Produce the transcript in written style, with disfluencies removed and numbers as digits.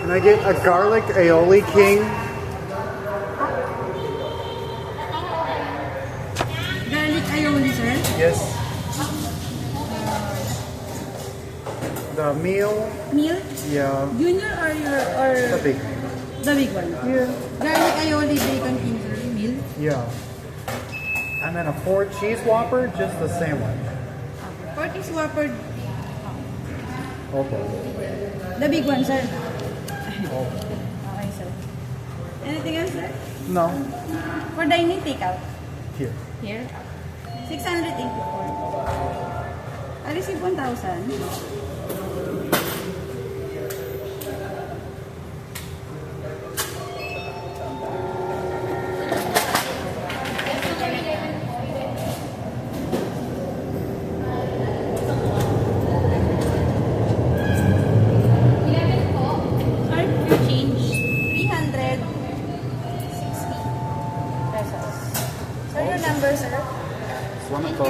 Can I get a garlic aioli king? Garlic aioli, sir. Yes. The meal? Meal? Yeah. Junior or The big. the big one? Yeah. Garlic aioli bacon king, sir. Meal. Yeah. And then a 4 cheese whopper, just the same one. 40 Whopper. Okay. The big one, sir. Oh. Okay, sir. Anything else, sir? No. For dining takeout. Here. Here. 684. I receive 1,000. Sir, your change. 360 pesos. Sir, your number, sir? Salamat po.